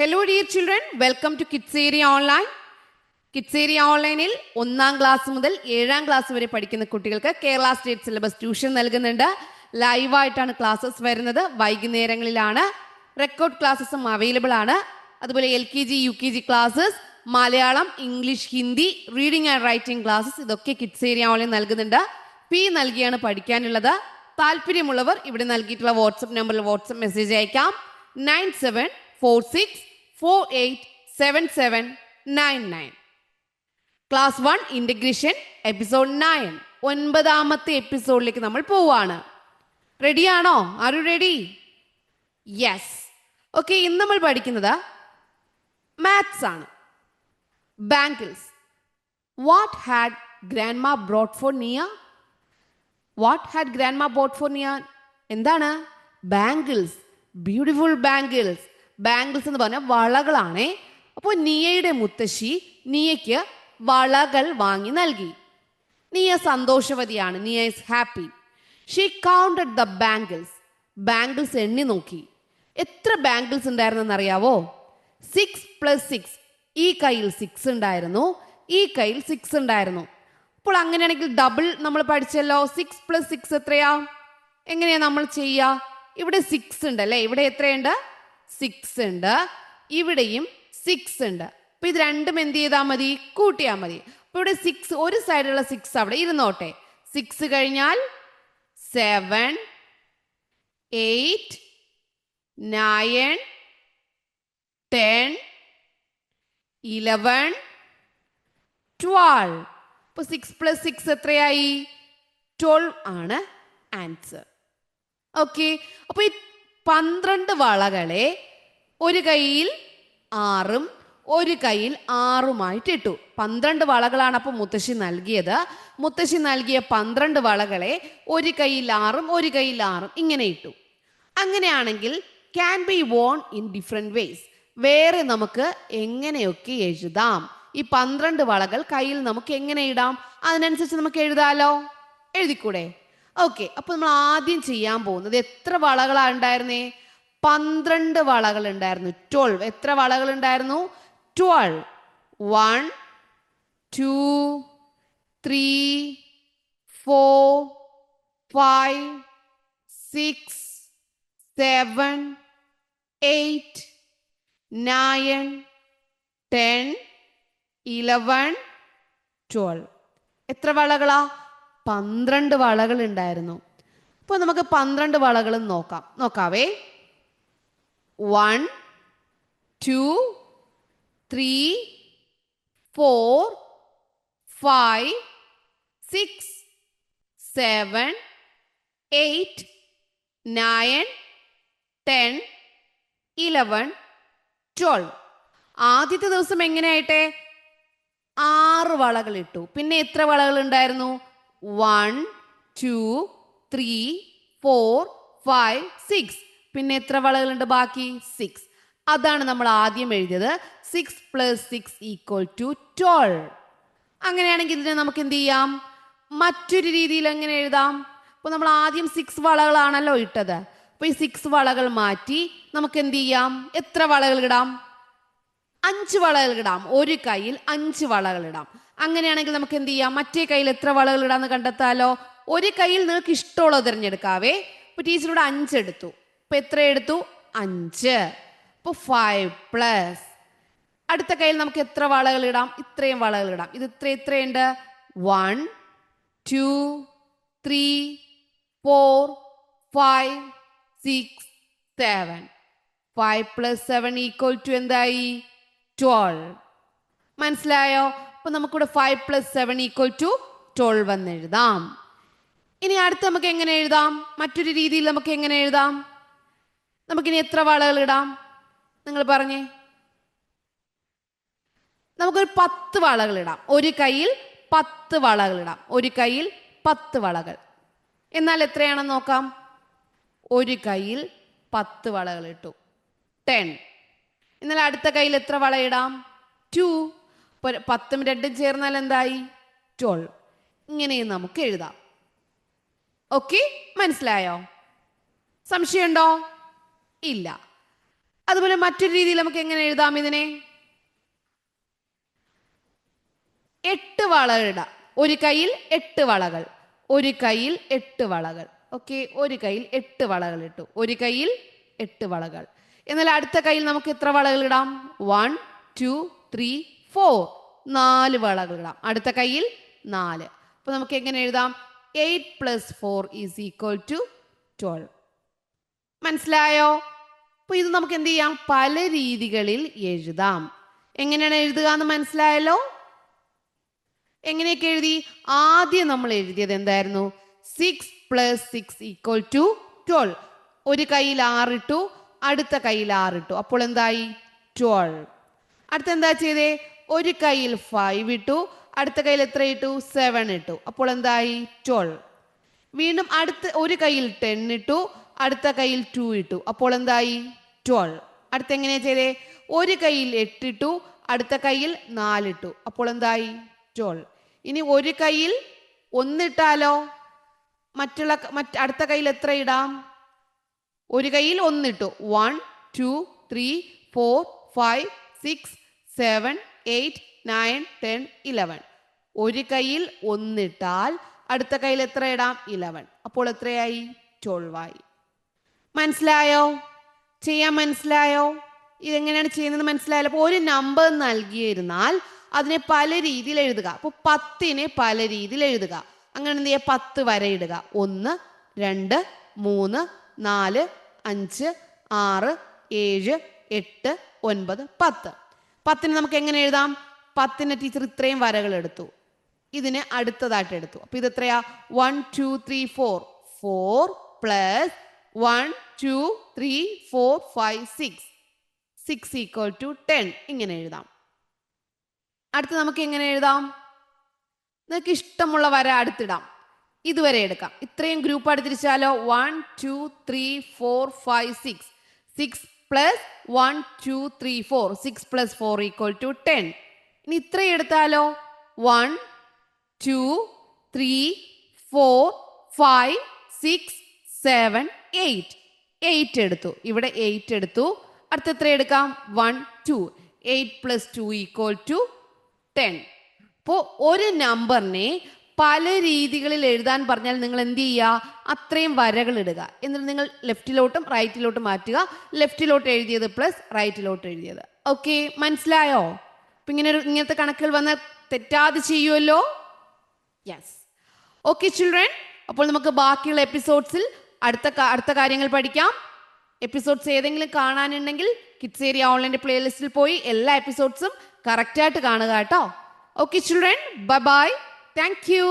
Hello dear children, welcome to Kids Area Online. Kids Area Online-ൽ 1ാം class മുതൽ 7ാം class വരെ പഠിക്കുന്ന കുട്ടികൾക്ക് കേരള സ്റ്റേറ്റ് സിലബസ് ട്യൂഷൻ നൽകുന്നുണ്ട്. ലൈവായിട്ടാണ് ക്ലാസ്സസ് വരുന്നത്. വൈകുന്നേരങ്ങളിലാണ്. റെക്കോർഡ് ക്ലാസ്സസും അവൈലബിൾ ആണ്. അതുപോലെ LKG, UKG classes, Malayalam, English, Hindi, reading and writing classes ഇതൊക്കെ കിഡ്സ് ഏരിയ ഓൺലൈൻ നൽകുന്നുണ്ട്. ഫീ നൽകിയാണ് പഠിക്കാനുള്ളത്. താല്പര്യമുള്ളവർ ഇവിടെ നൽകിയിട്ടുള്ള വാട്സപ്പ് നമ്പറിൽ വാട്സപ്പ് മെസ്സേജ് അയക്കാം. 9746487799. ക്ലാസ് 1 ഇന്റഗ്രേഷൻ എപ്പിസോഡ് 9 9ാമത്തെ എപ്പിസോഡിലേക്ക് നമ്മൾ പോവാണ്. റെഡിയാണോ? Are you ready? Yes. Okay, ഇന്ന് നമ്മൾ പഠിക്കുന്നത് മാത്സ് ആണ്. Bangles. What had grandma brought for Nia? What had grandma brought for Nia? എന്താണ്? ബാങ്കിൾസ്. Beautiful bangles. ബാങ്കിൾസ് എന്ന് പറഞ്ഞാൽ വളകളാണേ. അപ്പോൾ നിയയുടെ മുത്തശ്ശി നിയയ്ക്ക് വളകൾ വാങ്ങി നൽകി. നിയ സന്തോഷവതിയാണ്. നിയ is happy. She counted the bangles. Bangles എണ്ണി നോക്കി. എത്ര ബാങ്കിൾസ് ഉണ്ടായിരുന്നെന്ന് അറിയാവോ? 6 + 6. ഈ കയ്യിൽ 6 ഉണ്ടായിരുന്നു, ഈ കയ്യിൽ 6 ഉണ്ടായിരുന്നു. അപ്പോൾ അങ്ങനെയാണെങ്കിൽ ഡബിൾ നമ്മൾ പഠിച്ചല്ലോ. 6 + 6 എത്രയാ? എങ്ങനെയാ നമ്മൾ ചെയ്യുക? ഇവിടെ 6 ഉണ്ട് അല്ലേ? ഇവിടെ എത്രയുണ്ട്? 6 ഉണ്ട്. ഇവിടെയും 6 ഉണ്ട്. അപ്പൊ ഇത് രണ്ടും എന്ത് ചെയ്താൽ മതി? കൂട്ടിയാൽ മതി. അപ്പൊ ഇവിടെ 6, ഒരു സൈഡിലുള്ള 6 അവിടെ ഇരുന്നോട്ടെ. 6 കഴിഞ്ഞാൽ 7, 8, 9, 10, 11, 12. അപ്പൊ 6 + 6 എത്രയായി? 12 ആണ് ആൻസർ. ഓക്കെ, അപ്പൊ ഈ 12 വളകളെ ഒരു കയ്യിൽ 6ഉം ഒരു കയ്യിൽ 6ഉമായിട്ട് ഇട്ടു. 12 വളകളാണ് അപ്പോൾ മുത്തശ്ശി നൽകിയത്. മുത്തശ്ശി നൽകിയ 12 വളകളെ ഒരു കയ്യിൽ 6ഉം ഒരു കയ്യിൽ 6ഉം ഇങ്ങനെ ഇട്ടു. അങ്ങനെയാണെങ്കിൽ can be won in different ways. വേറെ നമുക്ക് എങ്ങനെയൊക്കെ എഴുതാം? ഈ 12 വളകൾ കയ്യിൽ നമുക്ക് എങ്ങനെ ഇടാം? അതിനനുസരിച്ച് നമുക്ക് എഴുതാലോ. എഴുതിക്കൂടെ? ഓക്കെ, അപ്പൊ നമ്മൾ ആദ്യം ചെയ്യാൻ പോകുന്നത്, എത്ര വളകളാണ് ഉണ്ടായിരുന്നേ? 12 വളകൾ ഉണ്ടായിരുന്നു. 12. എത്ര വളകൾ ഉണ്ടായിരുന്നു? 12. 1, 2, 3, 4, 5, 6, 7, 8, 9, 10, 11, 12. എത്ര വളകളാ? 12 വളകൾ ഉണ്ടായിരുന്നു. അപ്പോൾ നമുക്ക് 12 വളകളും നോക്കാവേ. 1, 2, 3, 4, 5, 6, 7, 8, 9, 10, 11, 12. ആദ്യത്തെ ദിവസം എങ്ങനെയായിട്ടെ? 6 വളകൾ ഇട്ടു. പിന്നെ എത്ര വളകൾ ഉണ്ടായിരുന്നു? 1, 2, 3, 4, 5, 6. പിന്നെ എത്ര വളകളുണ്ട് ബാക്കി? 6. അതാണ് നമ്മൾ ആദ്യം എഴുതിയത്. 6 + 6 = 12. അങ്ങനെയാണെങ്കിൽ ഇതിനെ നമുക്ക് എന്ത് ചെയ്യാം? മറ്റൊരു രീതിയിൽ എങ്ങനെ എഴുതാം? അപ്പോൾ നമ്മൾ ആദ്യം 6 വളകളാണല്ലോ ഇട്ടത്. അപ്പോൾ ഈ 6 വളകൾ മാറ്റി നമുക്ക് എന്ത് ചെയ്യാം? എത്ര വളകൾ ഇടാം? 5 വളകൾ ഇടാം. ഒരു കയ്യിൽ 5 വളകൾ ഇടാം. അങ്ങനെയാണെങ്കിൽ നമുക്ക് എന്ത് ചെയ്യാം? മറ്റേ കയ്യിൽ എത്ര വളകൾ ഇടാന്ന് കണ്ടെത്താലോ. ഒരു കയ്യിൽ നിങ്ങൾക്ക് ഇഷ്ടമുള്ളത് തിരഞ്ഞെടുക്കാവേ. ഇപ്പൊ ടീച്ചറോട് 5 എടുത്തു. ഇപ്പൊ എത്ര എടുത്തു? 5. ഇപ്പൊ 5+. അടുത്ത കയ്യിൽ നമുക്ക് എത്ര വളകൾ ഇടാം? ഇത്രയും വളകൾ ഇടാം. ഇത് എത്രയുണ്ട്? 1, 2, 3, 4, 5, 6, 7. 5 + 7 = എന്തായി? 12. മനസ്സിലായോ? അപ്പൊ നമുക്കിവിടെ 5 + 7 = 12 എന്ന് എഴുതാം. ഇനി അടുത്ത് നമുക്ക് എങ്ങനെ എഴുതാം? മറ്റൊരു രീതിയിൽ നമുക്ക് എങ്ങനെ എഴുതാം? നമുക്കിനി എത്ര വളകൾ ഇടാം? നിങ്ങൾ പറഞ്ഞേ. നമുക്കൊരു 10 വളകൾ ഇടാം. ഒരു കയ്യിൽ 10 വളകൾ ഇടാം. ഒരു കയ്യിൽ 10 വളകൾ. എന്നാൽ എത്രയാണെന്ന് നോക്കാം. ഒരു കയ്യിൽ 10 വളകൾ ഇട്ടു. 10. എന്നാൽ അടുത്ത കയ്യിൽ എത്ര വള ഇടാം? 2. 10ഉം 2ഉം ചേർന്നാൽ എന്തായി? 12. ഇങ്ങനെയും നമുക്ക് എഴുതാം. ഓക്കെ, മനസ്സിലായോ? സംശയമുണ്ടോ? ഇല്ല. അതുപോലെ മറ്റൊരു രീതിയിൽ നമുക്ക് എങ്ങനെ എഴുതാം ഇതിനെ? 8 വളകൾ ഇടാം. ഒരു കയ്യിൽ 8 വളകൾ, ഒരു കയ്യിൽ 8 വളകൾ. ഓക്കെ, ഒരു കയ്യിൽ 8 വളകൾ ഇട്ടു, ഒരു കയ്യിൽ 8 വളകൾ. എന്നാൽ അടുത്ത കയ്യിൽ നമുക്ക് എത്ര വളകൾ ഇടാം? 1 2 3 4, 4 വളകൾ ഇടാം. അടുത്ത കയ്യിൽ 4. അപ്പൊ നമുക്ക് എങ്ങനെ എഴുതാം? 8 + 4 = 12. മനസ്സിലായോ? അപ്പൊ ഇത് നമുക്ക് എന്ത് ചെയ്യാം? പല രീതികളിൽ എഴുതാം. എങ്ങനെയാണ് എഴുതുക എന്ന് മനസ്സിലായല്ലോ? എങ്ങനെയൊക്കെ എഴുതി? ആദ്യം നമ്മൾ എഴുതിയത് എന്തായിരുന്നു? 6 + 6 = 12. ഒരു കയ്യിൽ 6 ഇട്ടു, അടുത്ത കയ്യിൽ 6 ഇട്ടു, അപ്പോൾ എന്തായി? 12. അടുത്ത എന്താ ചെയ്തേ? ഒരു കയ്യിൽ 5 ഇട്ടു, അടുത്ത കയ്യിൽ എത്ര ഇട്ടു? 7 ഇട്ടു, അപ്പോൾ എന്തായി? 12. വീണ്ടും അടുത്ത ഒരു കയ്യിൽ 10 ഇട്ടു, അടുത്ത കയ്യിൽ 2 ഇട്ടു, അപ്പോൾ എന്തായി? 12. അടുത്ത എങ്ങനെയാ ചെയ്തേ? ഒരു കയ്യിൽ 8 ഇട്ടു, അടുത്ത കയ്യിൽ 4 ഇട്ടു, അപ്പോൾ എന്തായി? 12. ഇനി ഒരു കയ്യിൽ 1 ഇട്ടാലോ? അടുത്ത കയ്യിൽ എത്ര ഇടാം? ഒരു കയ്യിൽ 1 ഇട്ടു. 1 2 3 4 5 6 7 8 9 10 11. ഒരു കയ്യിൽ 1 ഇട്ടാൽ അടുത്ത കയ്യിൽ എത്ര ഇടാം? 11. അപ്പോൾ എത്രയായി? 12 ആയി. മനസ്സിലായോ? ചെയ്യാൻ മനസ്സിലായോ? ഇതെങ്ങനെയാണ് ചെയ്യുന്നത് മനസ്സിലായല്ലോ? അപ്പോൾ ഒരു നമ്പർ നൽകിയിരുന്നാൽ അതിനെ പല രീതിയിൽ എഴുതുക. അപ്പോൾ 10നെ പല രീതിയിൽ എഴുതുക. അങ്ങനെ എന്ത് ചെയ്യുക? 10 വരെ ഇടുക. 1 2 3 4 5 6 7 8 9 10. 10ന് നമുക്ക് എങ്ങനെ എഴുതാം? 10ന് ടീച്ചർ ഇത്രയും വരകൾ എടുത്തു, ഇതിനെ അടുത്തതായിട്ട് എടുത്തു. അപ്പൊ ഇത് എത്രയാ? 1 2 3 4 4 + 1 2 3 4 5 6 6 = 10. ഇങ്ങനെ എഴുതാം. അടുത്ത് നമുക്ക് എങ്ങനെ എഴുതാം? നിങ്ങൾക്ക് ഇഷ്ടമുള്ള വര അടുത്തിടാം. ഇതുവരെ എടുക്കാം. ഇത്രയും ഗ്രൂപ്പ് അടുത്തിരിച്ചാലോ? 1 2 3 4 5 6 6 + 1 2 3 4 6 + 4 = 10. ഇനി ഇത്രയും എടുത്താലോ? 1 2 3 4 5 6 7 8 8 എടുത്തു. ഇവിടെ 8 എടുത്തു. അടുത്ത എത്ര എടുക്കാം? 1 2 8 + 2 = 10. അപ്പോൾ ഒരു നമ്പറിനെ പല രീതികളിൽ എഴുതാൻ പറഞ്ഞാൽ നിങ്ങൾ എന്ത് ചെയ്യുക? അത്രയും വരകൾ ഇടുക. എന്നിട്ട് നിങ്ങൾ ലെഫ്റ്റിലോട്ടും റൈറ്റിലോട്ടും മാറ്റുക. ലെഫ്റ്റിലോട്ട് എഴുതിയത് പ്ലസ് റൈറ്റിലോട്ട് എഴുതിയത്. ഓക്കെ, മനസ്സിലായോ? അപ്പം ഇങ്ങനത്തെ കണക്കുകൾ വന്നാൽ തെറ്റാതെ ചെയ്യുമല്ലോ. യെസ്. ഓക്കെ ചിൽഡ്രൻ, അപ്പോൾ നമുക്ക് ബാക്കിയുള്ള എപ്പിസോഡ്സിൽ അടുത്ത കാര്യങ്ങൾ പഠിക്കാം. എപ്പിസോഡ്സ് ഏതെങ്കിലും കാണാനുണ്ടെങ്കിൽ കിഡ്സ് ഏരിയ ഓൺലൈൻ്റെ പ്ലേലിസ്റ്റിൽ പോയി എല്ലാ എപ്പിസോഡ്സും കറക്റ്റായിട്ട് കാണുക കേട്ടോ. Okay children, bye bye. Thank you.